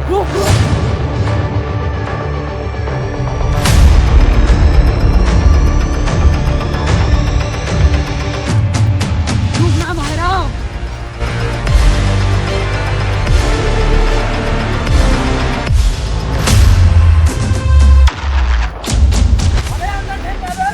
रुक रुक। रुक ना भाईरा। अबे अंदर फेंक दे।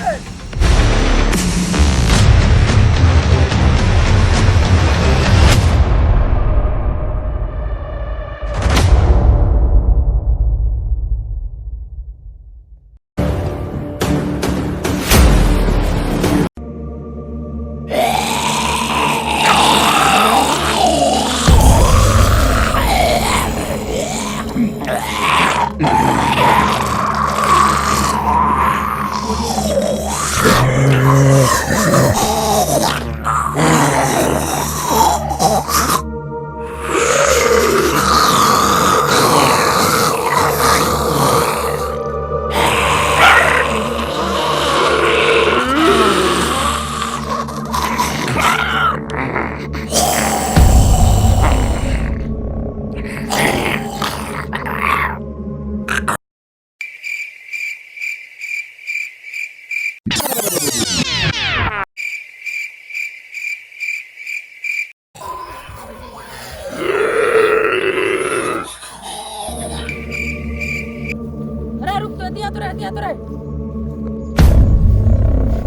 अरे रुक तो दिया तो रे दिया तो रे।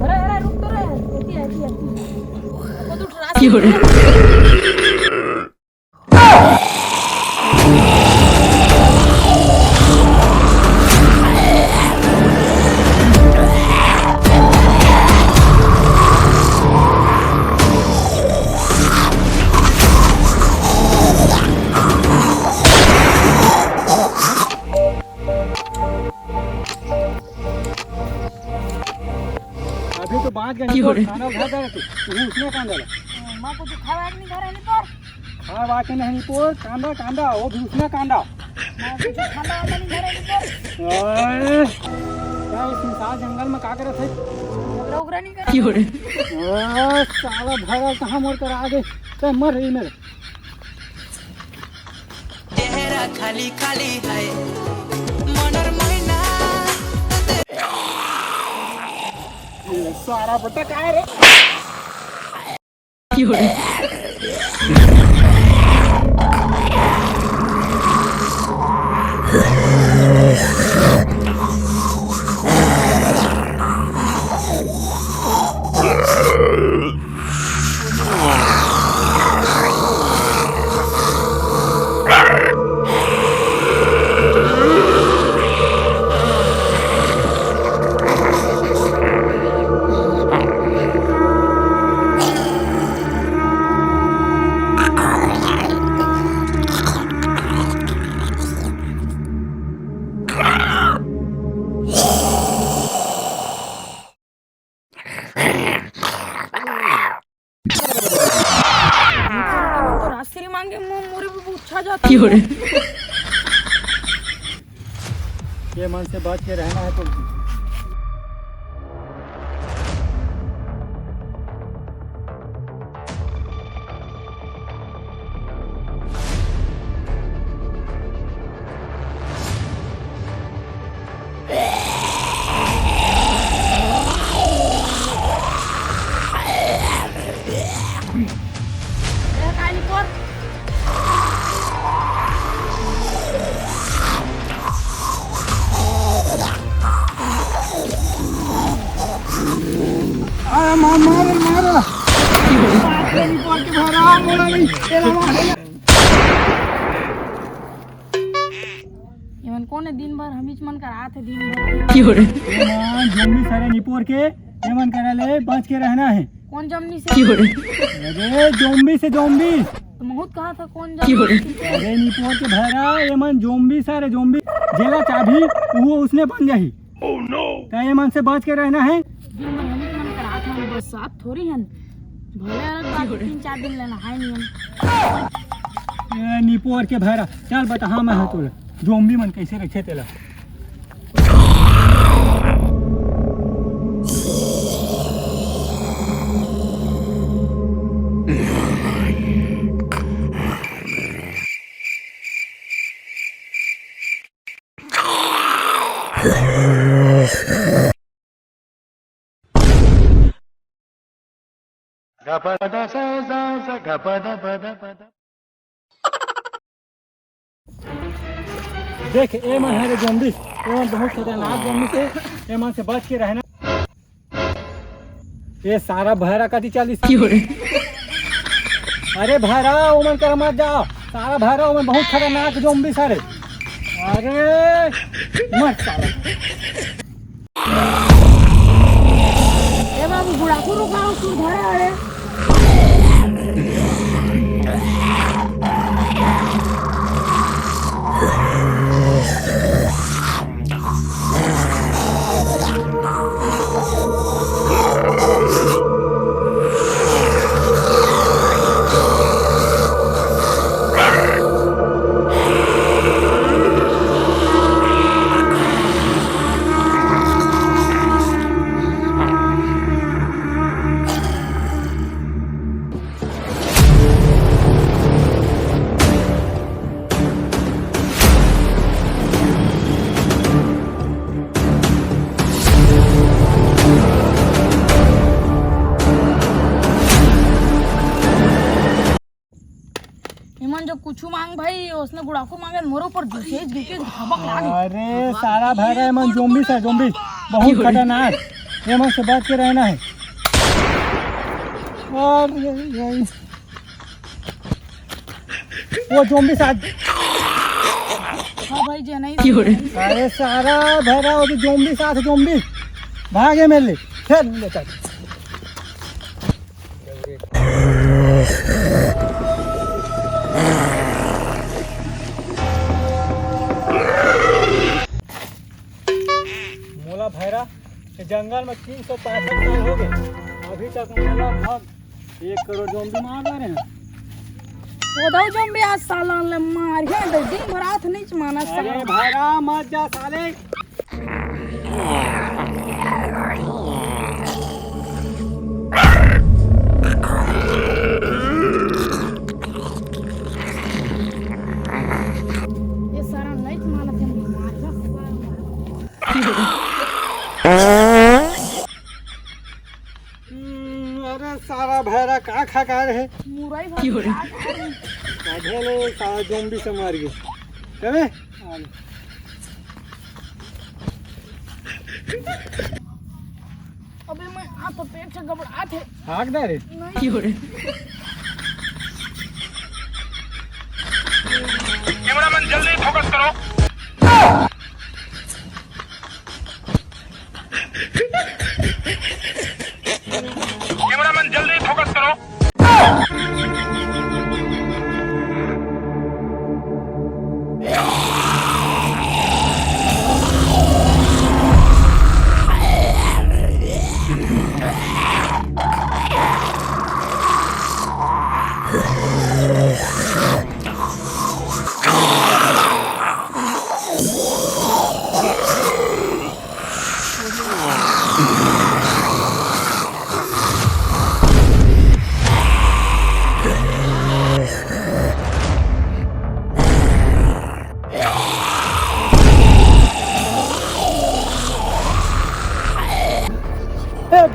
अरे रुक तो रे। दिया वो तो रास्ते क्यों रे? अभी तो बात गई क्यों तो रे? खाना खा दे तू उसने कांदा मां कुछ खावा नहीं घर नहीं पर खा वाके नहीं पोर कांदा कांदा वो भी उसने कांदा मां कुछ खाना वाला नहीं घर नहीं पर ओए क्या इस इंसान जंगल में का करत है उगरा नहीं कर क्यों रे? ओए साला भरा कहां मोर कर आगे ते मर रही मेरे चेहरा खाली खाली है मनर महीना ये सारा बटा काय रे क्यों रे? तो रास्ते मांगे मोरे पे पूछा जाता क्यों रे? ये मन से बच के रहना है तो काली पर आ मार मार मार नहीं पोर के भरा मोला नहीं तेरा मार इवन कौन है दिन भर हम मन कर आते दिन भर क्यों रे? जम्मी सारे निपोर के ये मन करे ले बच के रहना है कौन जमनी से क्यों रे? अरे जोम्बी से जोम्बी तो बहुत कहा था कौन क्यों रे? जमनी अरे निपोर के भरा ये मन जोम्बी सारे जोम्बी जेला चाबी वो उसने बन जाही ओह नो तो ये मन से बच के रहना है दिन भर हम मन कर आते हैं बस साथ थोड़ी है भले अलग बात 3-4 दिन लेना है नहीं हम ये निपोर के भरा चल बता हाँ मैं है तोरे जोम्बी मन कैसे रखे तेला देख ए मन है रे जोम्बी, ए मन बहुत खतरनाक जोम्बी से, ए मन से बच के रहना। ये सारा भैरा का चालीस। अरे भैरा ओ मन कर मत जा, सारा भैरा ओ मन बहुत खतरनाक जोम्बी सारे। अरे मत सारा ए बाबू बुढ़ाकू रुकाओ तू धरा अरे जो कुछ मांग भाई उसने गुड़ाकू मांगे मोर ऊपर घिसेज घिसेज धबक लागे। अरे सारा भैरा ए मन जोम्बी से, जोम्बी बहुत खतरनाक, ए मन से बच के रहना है। और वो जोम्बी साथ हाँ भाई जे नहीं अरे सारा भैरा वो जोम्बी साथ, जोम्बी भागे मेरे लिए फिर लेकर। मोला भैरा जंगल में 365 साल हो गए, अभी तक मोला भाग 1 करोड़ जोम्बी मार रहे हैं। वो जोम्बी आज साला ले मार गए तो दिन भर हाथ नहीं माना। अरे भैरा मत जा साले। ये सारा नहीं माना थे मार अरे सारा भैरा का खा खा रहे मुरई भाई सारा जोम्बी से मार गए। चले अबे मैं आ तो पेट से घबरा थे भाग दे रे। कैमरामैन जल्दी फोकस करो। कैमरामैन जल्दी फोकस करो।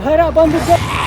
भैरा बंदूक